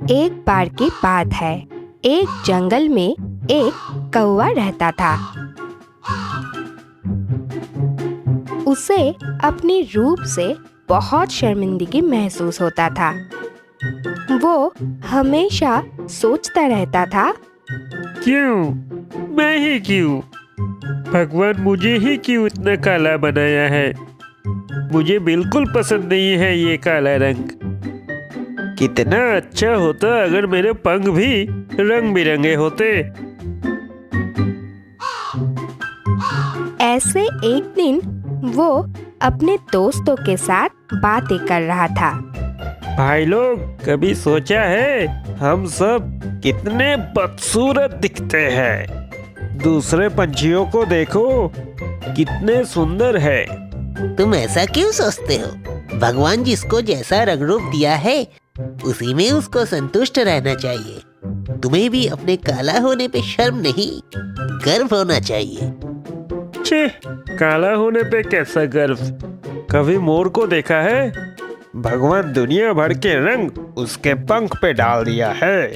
एक बार की बात है, एक जंगल में एक कौवा रहता था। उसे अपने रूप से बहुत शर्मिंदगी महसूस होता था। वो हमेशा सोचता रहता था, क्यों? मैं ही क्यों? भगवान मुझे ही क्यों इतना काला बनाया है? मुझे बिल्कुल पसंद नहीं है ये काला रंग। कितना अच्छा होता अगर मेरे पंख भी रंग बिरंगे होते। ऐसे एक दिन वो अपने दोस्तों के साथ बातें कर रहा था। भाई लोग, कभी सोचा है हम सब कितने बदसूरत दिखते हैं? दूसरे पंछियों को देखो, कितने सुंदर है। तुम ऐसा क्यों सोचते हो? भगवान जिसको जैसा रंग रूप दिया है उसी में उसको संतुष्ट रहना चाहिए। तुम्हें भी अपने काला होने पे शर्म नहीं, गर्व होना चाहिए। छे, काला होने पे कैसा गर्व? कभी मोर को देखा है? भगवान दुनिया भर के रंग उसके पंख पे डाल दिया है।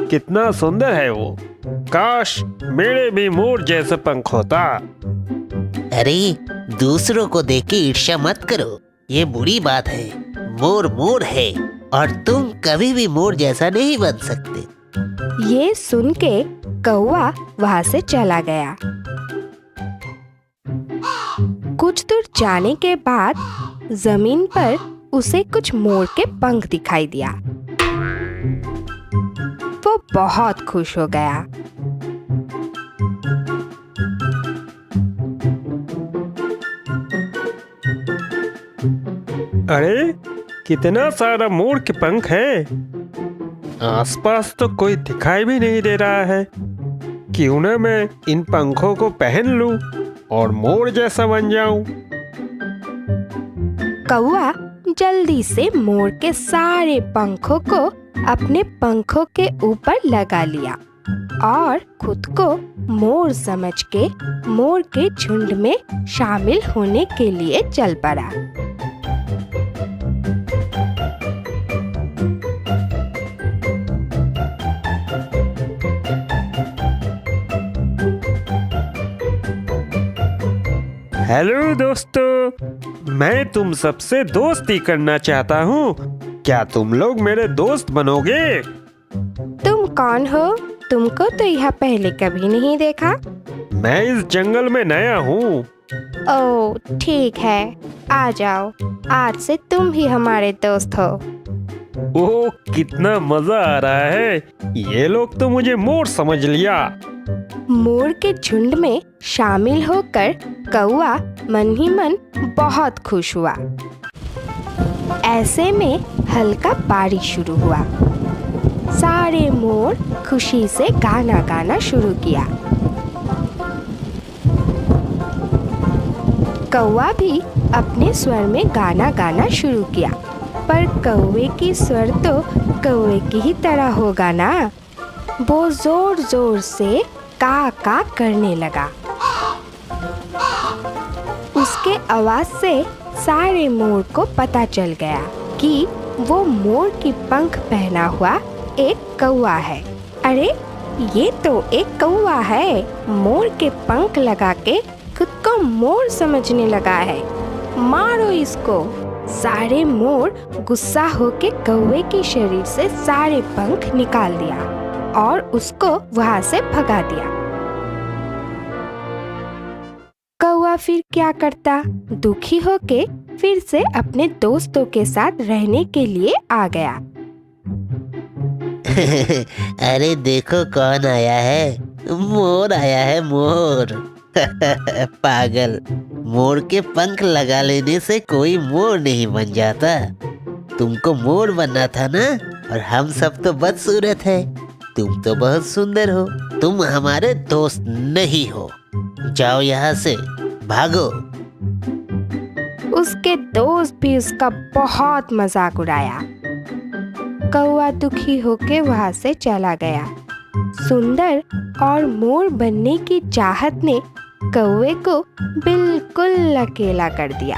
कितना सुंदर है वो। काश मेरे भी मोर जैसा पंख होता। अरे, दूसरों को देख के ईर्ष्या मत करो, ये बुरी बात है। मोर मोर है और तुम कभी भी मोर जैसा नहीं बन सकते। ये सुन के कौवा वहाँ से चला गया। कुछ दूर जाने के बाद जमीन पर उसे कुछ मोर के पंख दिखाई दिया। वो बहुत खुश हो गया। अरे, कितना सारा मोर के पंख है। आसपास तो कोई दिखाई भी नहीं दे रहा है। क्यों ना मैं इन पंखों को पहन लूं और मोर जैसा बन जाऊं। कौवा जल्दी से मोर के सारे पंखों को अपने पंखों के ऊपर लगा लिया और खुद को मोर समझ के मोर के झुंड में शामिल होने के लिए चल पड़ा। हेलो दोस्तों, मैं तुम सबसे दोस्ती करना चाहता हूँ। क्या तुम लोग मेरे दोस्त बनोगे? तुम कौन हो? तुमको तो यहाँ पहले कभी नहीं देखा। मैं इस जंगल में नया हूँ। ओह, ठीक है, आ जाओ। आज से तुम ही हमारे दोस्त हो। ओह, कितना मजा आ रहा है। ये लोग तो मुझे मोर समझ लिया। मोर के झुंड में शामिल होकर कौवा मन ही मन बहुत खुश हुआ। ऐसे में हल्का बारिश शुरू हुआ। सारे मोर खुशी से गाना गाना शुरू किया। कौवा भी अपने स्वर में गाना गाना शुरू किया, पर कौवे की स्वर तो कौवे की ही तरह होगा ना। वो जोर जोर से का करने लगा। उसके आवाज से सारे मोर को पता चल गया कि वो मोर की पंख पहना हुआ एक कौवा है। अरे, ये तो एक कौवा है। मोर के पंख लगा के खुद को मोर समझने लगा है। मारो इसको। सारे मोर गुस्सा होके कौवे के शरीर से सारे पंख निकाल दिया और उसको वहां से भगा दिया। कौवा फिर क्या करता? दुखी होके फिर से अपने दोस्तों के साथ रहने के लिए आ गया। अरे देखो कौन आया है। मोर आया है, मोर। पागल, मोर के पंख लगा लेने से कोई मोर नहीं बन जाता। तुमको मोर बनना था ना, और हम सब तो बदसूरत है। तुम तो बहुत सुंदर हो। तुम हमारे दोस्त नहीं हो। जाओ यहाँ से, भागो। उसके दोस्त भी उसका बहुत मजाक उड़ाया। कौवा दुखी होके वहां से चला गया। सुंदर और मोर बनने की चाहत ने कौवे को बिल्कुल अकेला कर दिया।